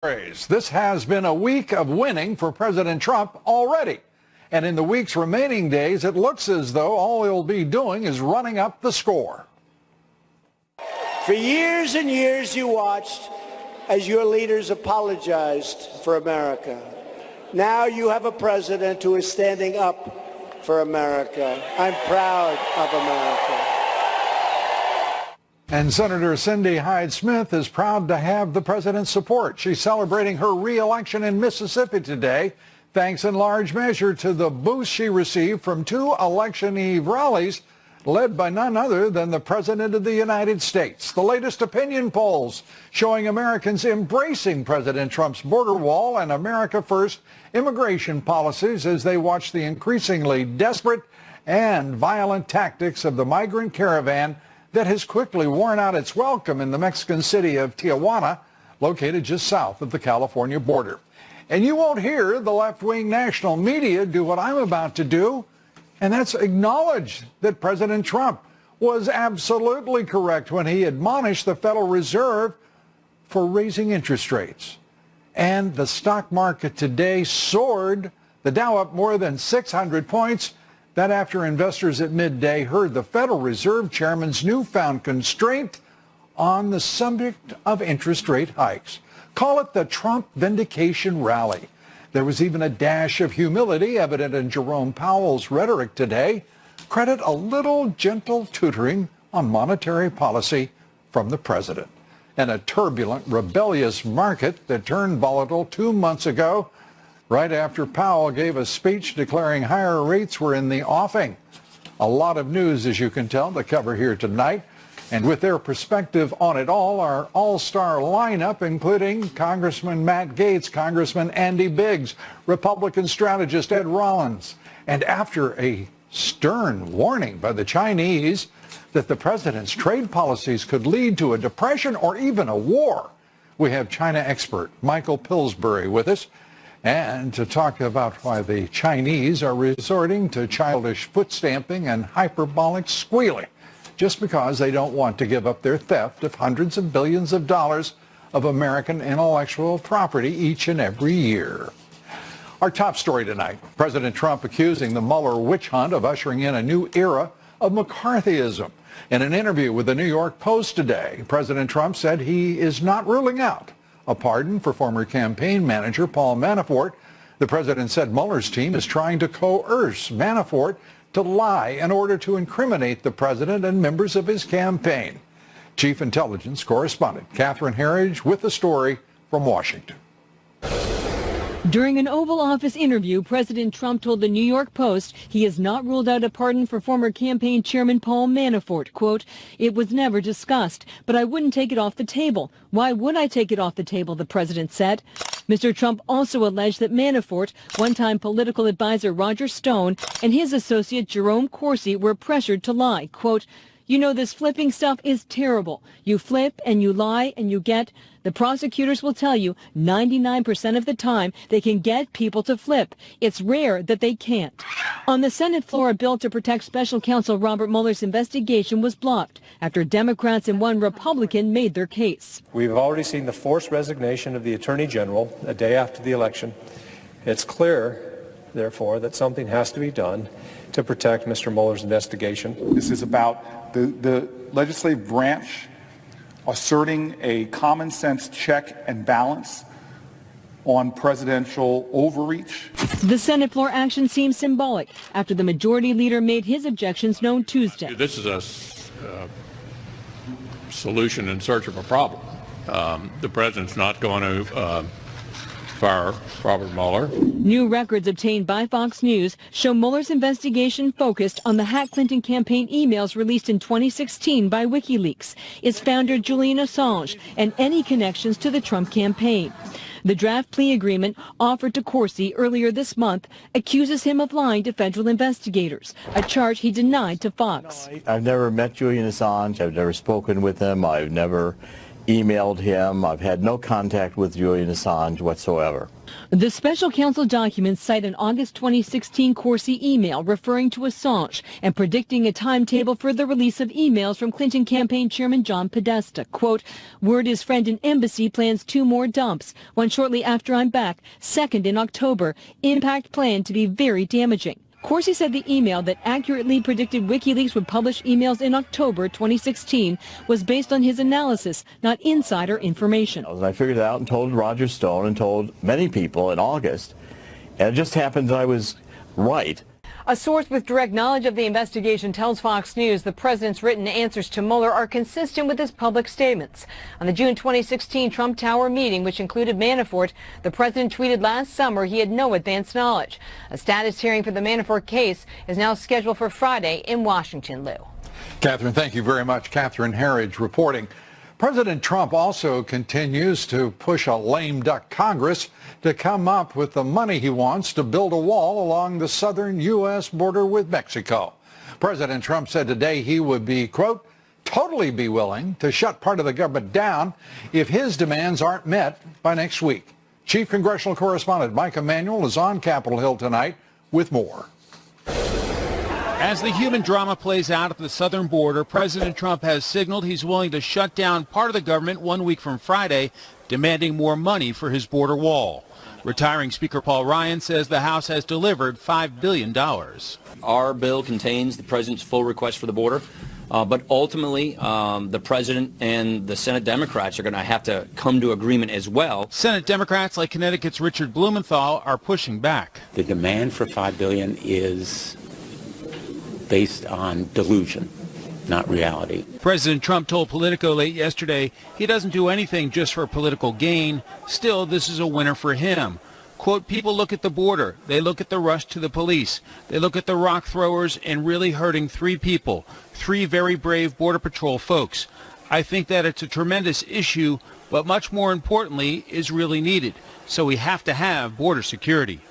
This has been a week of winning for President Trump already. And in the week's remaining days, it looks as though all he'll be doing is running up the score. For years and years, you watched as your leaders apologized for America. Now you have a president who is standing up for America. I'm proud of America. And Senator Cindy Hyde-Smith is proud to have the president's support. She's celebrating her re-election in Mississippi today, thanks in large measure to the boost she received from two election eve rallies led by none other than the President of the United States. The latest opinion polls showing Americans embracing President Trump's border wall and America First immigration policies as they watch the increasingly desperate and violent tactics of the migrant caravan that has quickly worn out its welcome in the Mexican city of Tijuana, located just south of the California border. And you won't hear the left-wing national media do what I'm about to do, and that's acknowledge that President Trump was absolutely correct when he admonished the Federal Reserve for raising interest rates. And the stock market today soared, the Dow up more than 600 points, that after investors at midday heard the Federal Reserve Chairman's newfound constraint on the subject of interest rate hikes. Call it the Trump vindication rally. There was even a dash of humility evident in Jerome Powell's rhetoric today. Credit a little gentle tutoring on monetary policy from the president. And a turbulent, rebellious market that turned volatile 2 months ago, right after Powell gave a speech declaring higher rates were in the offing. A lot of news, as you can tell, to cover here tonight. And with their perspective on it all, our all-star lineup, including Congressman Matt Gaetz, Congressman Andy Biggs, Republican strategist Ed Rollins. And after a stern warning by the Chinese that the president's trade policies could lead to a depression or even a war, we have China expert Michael Pillsbury with us. And to talk about why the Chinese are resorting to childish foot stamping and hyperbolic squealing just because they don't want to give up their theft of hundreds of billions of dollars of American intellectual property each and every year. Our top story tonight, President Trump accusing the Mueller witch hunt of ushering in a new era of McCarthyism. In an interview with the New York Post today, President Trump said he is not ruling out a pardon for former campaign manager Paul Manafort. The president said Mueller's team is trying to coerce Manafort to lie in order to incriminate the president and members of his campaign. Chief Intelligence Correspondent Catherine Herridge with the story from Washington. During an Oval Office interview, President Trump told the New York Post he has not ruled out a pardon for former campaign chairman Paul Manafort. Quote, "It was never discussed, but I wouldn't take it off the table. Why would I take it off the table?" the president said. Mr. Trump also alleged that Manafort, one-time political advisor Roger Stone, and his associate Jerome Corsi were pressured to lie. Quote, "You know, this flipping stuff is terrible. You flip and you lie and you get..." The prosecutors will tell you 99% of the time they can get people to flip. It's rare that they can't. On the Senate floor, a bill to protect special counsel Robert Mueller's investigation was blocked after Democrats and one Republican made their case. We've already seen the forced resignation of the Attorney General a day after the election. It's clear, therefore, that something has to be done to protect Mr. Mueller's investigation. This is about the legislative branch asserting a common sense check and balance on presidential overreach. The Senate floor action seems symbolic after the majority leader made his objections known Tuesday. This is a solution in search of a problem. The president's not going to fire Robert Mueller. New records obtained by Fox News show Mueller's investigation focused on the Hack Clinton campaign emails released in 2016 by WikiLeaks, its founder Julian Assange, and any connections to the Trump campaign. The draft plea agreement offered to Corsi earlier this month accuses him of lying to federal investigators, a charge he denied to Fox. I've never met Julian Assange. I've never spoken with him. I've never emailed him. I've had no contact with Julian Assange whatsoever. The special counsel documents cite an August 2016 Corsi email referring to Assange and predicting a timetable for the release of emails from Clinton campaign chairman John Podesta. Quote, word his friend in embassy plans 2 more dumps, one shortly after I'm back, second in October. Impact planned to be very damaging. Corsi said the email that accurately predicted WikiLeaks would publish emails in October 2016 was based on his analysis, not insider information. I figured it out and told Roger Stone and told many people in August, and it just happened that I was right. A source with direct knowledge of the investigation tells Fox News the president's written answers to Mueller are consistent with his public statements. On the June 2016 Trump Tower meeting, which included Manafort, the president tweeted last summer he had no advance knowledge. A status hearing for the Manafort case is now scheduled for Friday in Washington, Lou. Catherine, thank you very much. Catherine Herridge reporting. President Trump also continues to push a lame duck Congress to come up with the money he wants to build a wall along the southern U.S. border with Mexico. President Trump said today he would be, quote, totally be willing to shut part of the government down if his demands aren't met by next week. Chief Congressional Correspondent Mike Emanuel is on Capitol Hill tonight with more. As the human drama plays out at the southern border, President Trump has signaled he's willing to shut down part of the government 1 week from Friday, demanding more money for his border wall. Retiring Speaker Paul Ryan says the House has delivered $5 billion. Our bill contains the president's full request for the border, but ultimately the president and the Senate Democrats are going to have to come to agreement as well. Senate Democrats like Connecticut's Richard Blumenthal are pushing back. The demand for $5 billion is based on delusion, not reality. President Trump told Politico late yesterday he doesn't do anything just for political gain. Still, this is a winner for him. Quote, people look at the border. They look at the rush to the police. They look at the rock throwers and really hurting 3 people, 3 very brave Border Patrol folks. I think that it's a tremendous issue, but much more importantly is really needed. So we have to have border security.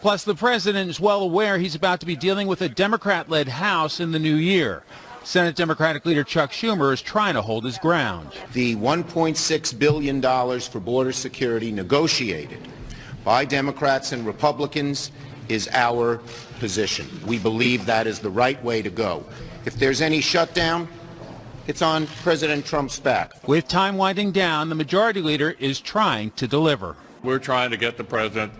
Plus, the president is well aware he's about to be dealing with a Democrat-led House in the new year. Senate Democratic leader Chuck Schumer is trying to hold his ground. The $1.6 billion for border security negotiated by Democrats and Republicans is our position. We believe that is the right way to go. If there's any shutdown, it's on President Trump's back. With time winding down, the majority leader is trying to deliver. We're trying to get the president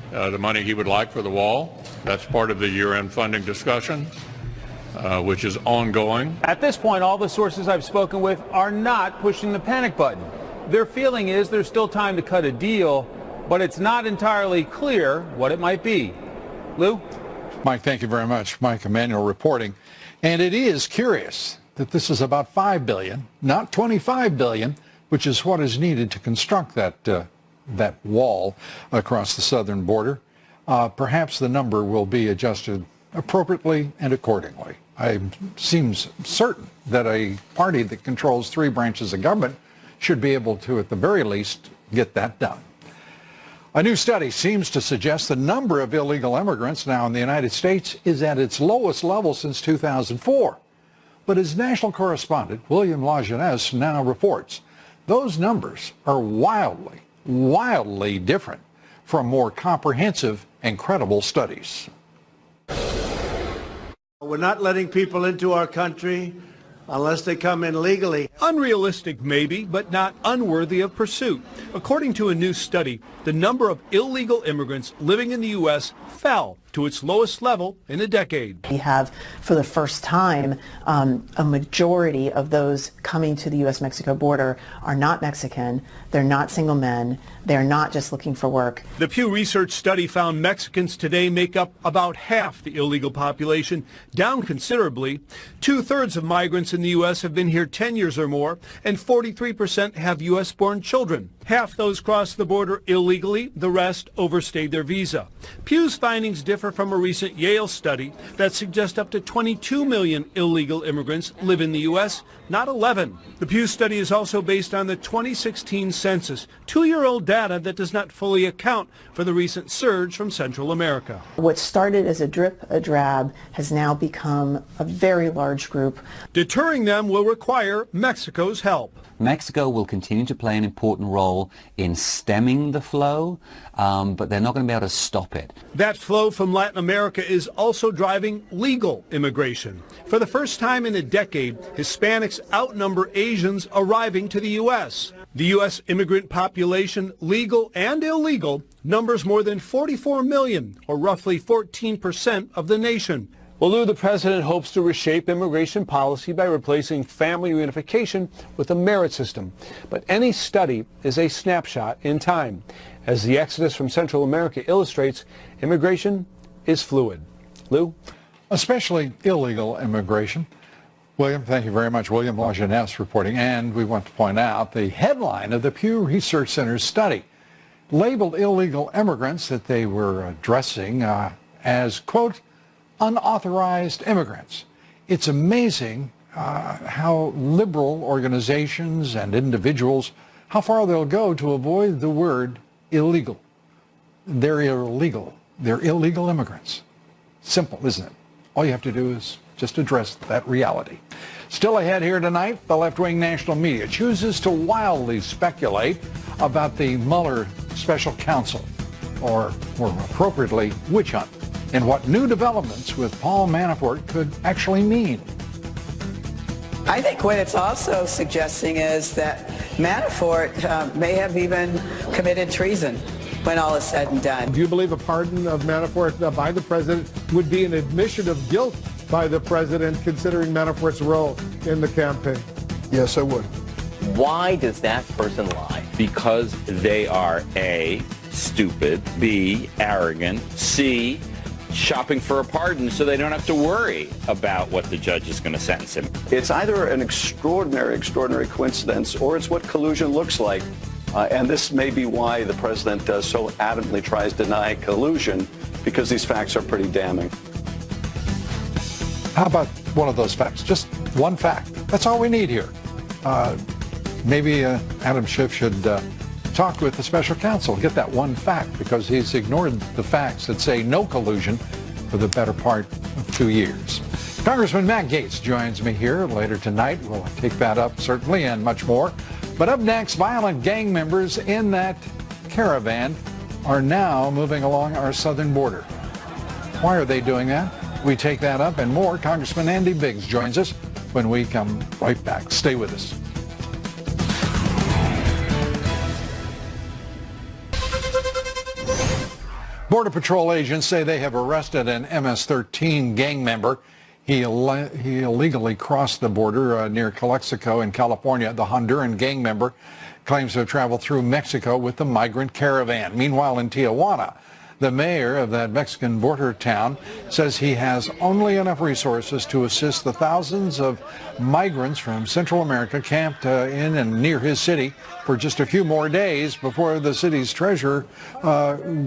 the money he would like for the wall. That's part of the year-end funding discussion, which is ongoing. At this point, all the sources I've spoken with are not pushing the panic button. Their feeling is there's still time to cut a deal, but it's not entirely clear what it might be. Lou? Mike, thank you very much. Mike Emanuel reporting. And it is curious that this is about $5 billion, not $25 billion, which is what is needed to construct that wall across the southern border. Perhaps the number will be adjusted appropriately and accordingly. It seems certain that a party that controls 3 branches of government should be able to, at the very least, get that done. A new study seems to suggest the number of illegal immigrants now in the United States is at its lowest level since 2004. But as national correspondent William Lajeunesse now reports, those numbers are wildly different from more comprehensive and credible studies. We're not letting people into our country unless they come in legally. Unrealistic maybe, but not unworthy of pursuit. According to a new study, the number of illegal immigrants living in the U.S. fell to its lowest level in a decade. We have, for the first time, a majority of those coming to the U.S.-Mexico border are not Mexican, they're not single men, they're not just looking for work. The Pew Research study found Mexicans today make up about half the illegal population, down considerably. 2/3 of migrants in the U.S. have been here 10 years or more, and 43% have U.S.-born children. Half those crossed the border illegally, the rest overstayed their visa. Pew's findings differ from a recent Yale study that suggests up to 22 million illegal immigrants live in the U.S., not 11. The Pew study is also based on the 2016 census, 2-year-old data that does not fully account for the recent surge from Central America. What started as a drip, a drab, has now become a very large group. Deterring them will require Mexico's help. Mexico will continue to play an important role in stemming the flow, but they're not going to be able to stop it. That flow from Latin America is also driving legal immigration. For the first time in a decade, Hispanics outnumber Asians arriving to the U.S. The U.S. immigrant population, legal and illegal, numbers more than 44 million, or roughly 14% of the nation. Well, Lou, the president hopes to reshape immigration policy by replacing family reunification with a merit system. But any study is a snapshot in time. As the exodus from Central America illustrates, immigration is fluid. Lou? Especially illegal immigration. William, thank you very much. William Lajeunesse reporting. And we want to point out the headline of the Pew Research Center's study labeled illegal immigrants that they were addressing as, quote, unauthorized immigrants. It's amazing how liberal organizations and individuals, how far they'll go to avoid the word illegal. They're illegal. They're illegal immigrants. Simple, isn't it? All you have to do is just address that reality. Still ahead here tonight, the left-wing national media chooses to wildly speculate about the Mueller special counsel, or more appropriately, witch hunt, and what new developments with Paul Manafort could actually mean. I think what it's also suggesting is that Manafort may have even committed treason when all is said and done. Do you believe a pardon of Manafort by the president would be an admission of guilt by the president, considering Manafort's role in the campaign? Yes, I would. Why does that person lie? Because they are A, stupid, B, arrogant, C, shopping for a pardon so they don't have to worry about what the judge is going to sentence him. It's either an extraordinary coincidence, or it's what collusion looks like. And this may be why the president so adamantly tries to deny collusion, because these facts are pretty damning. How about one of those facts? Just one fact. That's all we need here. Maybe Adam Schiff should talk with the special counsel, get that one fact, because he's ignored the facts that say no collusion for the better part of 2 years. Congressman Matt Gaetz joins me here later tonight. We'll take that up, certainly, and much more. But up next, violent gang members in that caravan are now moving along our southern border. Why are they doing that? We take that up and more. Congressman Andy Biggs joins us when we come right back. Stay with us. Border Patrol agents say they have arrested an MS-13 gang member. He illegally crossed the border near Calexico in California. The Honduran gang member claims to have traveled through Mexico with the migrant caravan. Meanwhile, in Tijuana, the mayor of that Mexican border town says he has only enough resources to assist the thousands of migrants from Central America camped in and near his city for just a few more days before the city's treasurer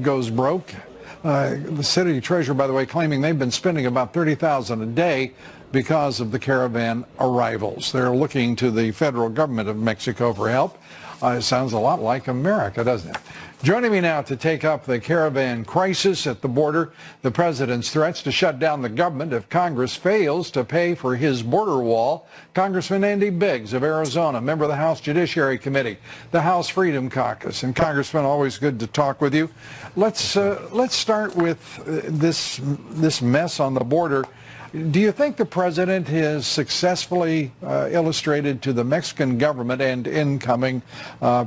goes broke. The city treasurer, by the way, claiming they've been spending about $30,000 a day because of the caravan arrivals. They're looking to the federal government of Mexico for help. It sounds a lot like America, doesn't it? Joining me now to take up the caravan crisis at the border, the president's threats to shut down the government if Congress fails to pay for his border wall, Congressman Andy Biggs of Arizona, member of the House Judiciary Committee, the House Freedom Caucus. And Congressman, always good to talk with you. Let's start with this mess on the border. Do you think the president has successfully illustrated to the Mexican government and incoming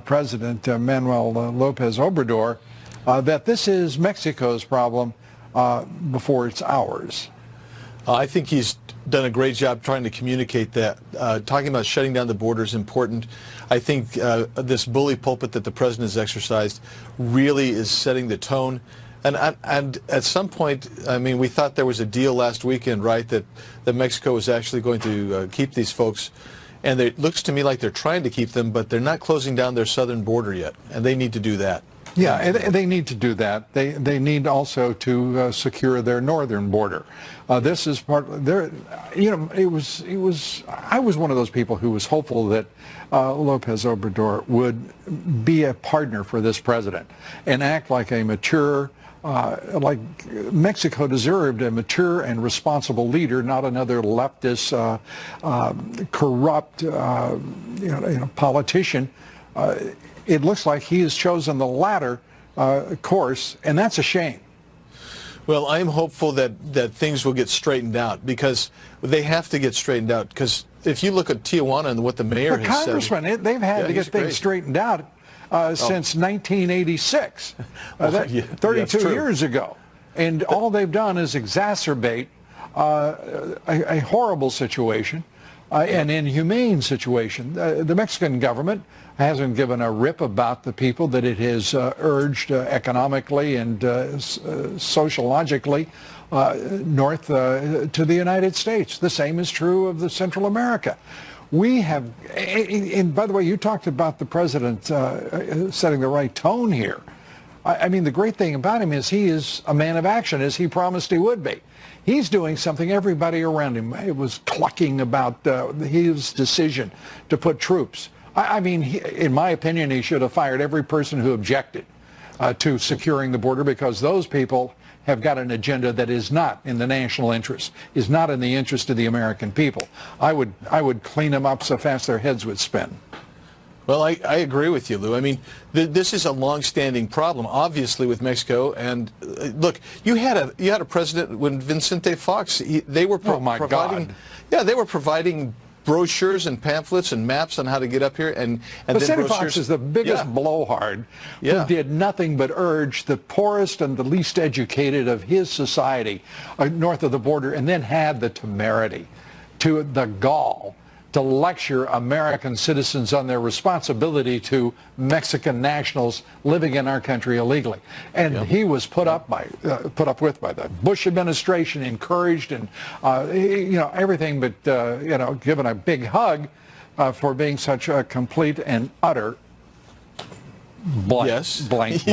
President Manuel Lopez Obrador that this is Mexico's problem before it's ours? I think he's done a great job trying to communicate that. Talking about shutting down the border is important. I think this bully pulpit that the president has exercised really is setting the tone. And at some point, I mean, we thought there was a deal last weekend, right, that Mexico was actually going to keep these folks and it looks to me like they're trying to keep them, but they're not closing down their southern border yet, and they need to do that. Yeah, and they need to do that. They need also to secure their northern border. This is part. You know, it was. I was one of those people who was hopeful that Lopez Obrador would be a partner for this president and act like a mature. Like Mexico deserved a mature and responsible leader, not another leftist, corrupt, politician. It looks like he has chosen the latter course, and that's a shame. Well, I'm hopeful that things will get straightened out, because they have to get straightened out. Because if you look at Tijuana and what the mayor has said, Congressman, they've had to get things straightened out since 1986, 32 years ago. And all they've done is exacerbate a horrible situation, an inhumane situation. The Mexican government hasn't given a rip about the people that it has urged economically and sociologically north to the United States. The same is true of the Central America. We have, and by the way, you talked about the president setting the right tone here. I mean, the great thing about him is he is a man of action, as he promised he would be. He's doing something everybody around him was clucking about his decision to put troops. I mean, in my opinion, he should have fired every person who objected to securing the border, because those people have got an agenda that is not in the national interest, is not in the interest of the American people. I would clean them up so fast their heads would spin. Well, I agree with you, Lou. I mean, this is a long-standing problem, obviously, with Mexico. And look, you had a president when Vicente Fox. They were providing. Yeah, they were providing brochures and pamphlets and maps on how to get up here, and Vicente Fox is the biggest blowhard who did nothing but urge the poorest and the least educated of his society north of the border, and then had the temerity, to the gall, to lecture American citizens on their responsibility to Mexican nationals living in our country illegally. And he was put up with by the Bush administration, encouraged, and everything but given a big hug for being such a complete and utter blank.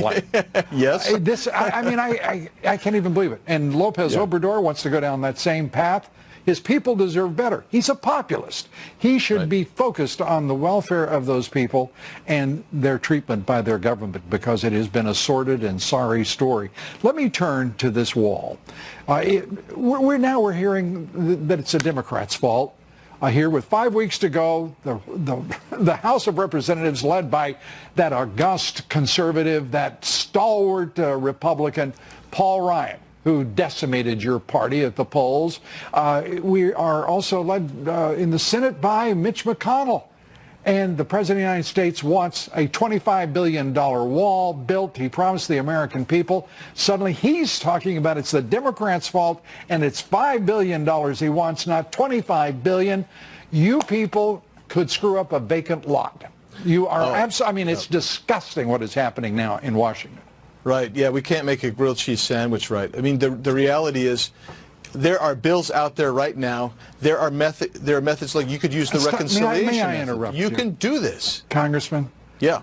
Yes. I can't even believe it. And Lopez Obrador wants to go down that same path. His people deserve better. He's a populist. He should be focused on the welfare of those people and their treatment by their government, because it has been a sordid and sorry story. Let me turn to this wall. We're hearing that it's a Democrat's fault. Here, with 5 weeks to go, the House of Representatives, led by that august conservative, that stalwart Republican, Paul Ryan, who decimated your party at the polls. We are also led in the Senate by Mitch McConnell. And the President of the United States wants a $25 billion wall built. He promised the American people. Suddenly he's talking about it's the Democrats' fault, and it's $5 billion he wants, not $25 billion. You people could screw up a vacant lot. You are absolutely, I mean, it's disgusting what is happening now in Washington. Right, yeah, we can't make a grilled cheese sandwich, right? I mean, the reality is there are bills out there right now. There are methods like you could use the reconciliation may I method. interrupt you can do this. Congressman? Yeah.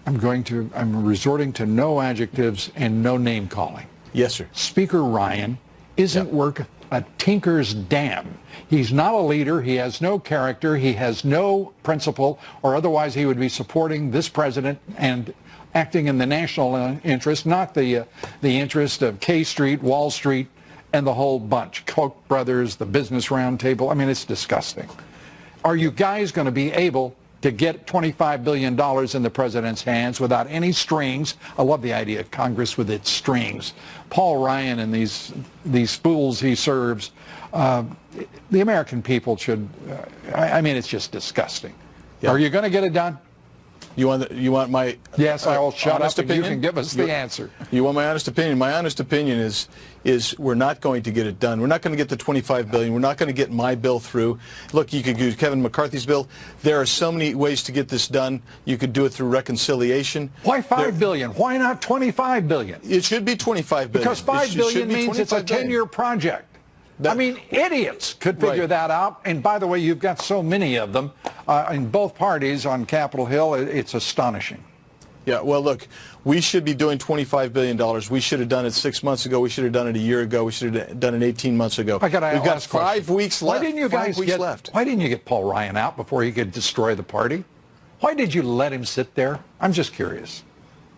I'm resorting to no adjectives and no name calling. Yes, sir. Speaker Ryan isn't worth a tinker's damn. He's not a leader. He has no character. He has no principle, or otherwise he would be supporting this president and acting in the national interest, not the interest of K Street, Wall Street, and the whole bunch. Koch brothers, the Business Roundtable. I mean, it's disgusting. Are you guys going to be able to get $25 billion in the president's hands without any strings? I love the idea of Congress with its strings. Paul Ryan and these fools he serves, the American people should, I mean, it's just disgusting. Are you going to get it done? You want my yes? I will shut up opinion? And you can give us the answer. You want my honest opinion? My honest opinion is we're not going to get it done. We're not going to get the $25 billion. We're not going to get my bill through. Look, you could use Kevin McCarthy's bill. There are so many ways to get this done. You could do it through reconciliation. Why $5 billion? Why not $25 billion? It should be $25 billion. Because $5 billion means it's a 10-year project. I mean, idiots could figure that out. And by the way, you've got so many of them in both parties on Capitol Hill. It's astonishing. Yeah, well, look, we should be doing $25 billion. We should have done it 6 months ago. We should have done it a year ago. We should have done it 18 months ago. We've got 5 weeks left. Why didn't you guys Why didn't you get Paul Ryan out before he could destroy the party? Why did you let him sit there? I'm just curious.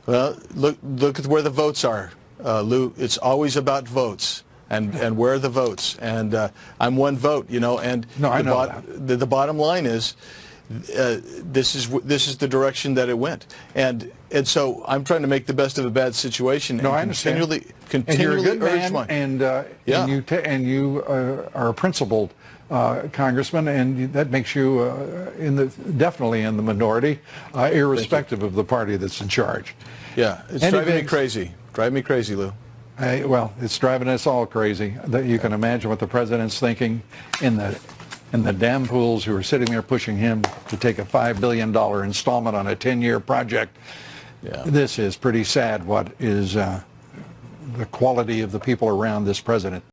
Well, look at where the votes are, Lou. It's always about votes. And where are the votes? And I'm one vote, you know. And the bottom line is, this is the direction that it went, and so I'm trying to make the best of a bad situation. No, and I understand. Continually and you're a good man, my, and you are a principled congressman, and that makes you definitely in the minority, irrespective of the party that's in charge. Yeah, it's driving me crazy. Drive me crazy, Lou. Well, it's driving us all crazy. That you can imagine what the president's thinking in the damn fools who are sitting there pushing him to take a $5 billion installment on a 10-year project. Yeah. This is pretty sad what is the quality of the people around this president.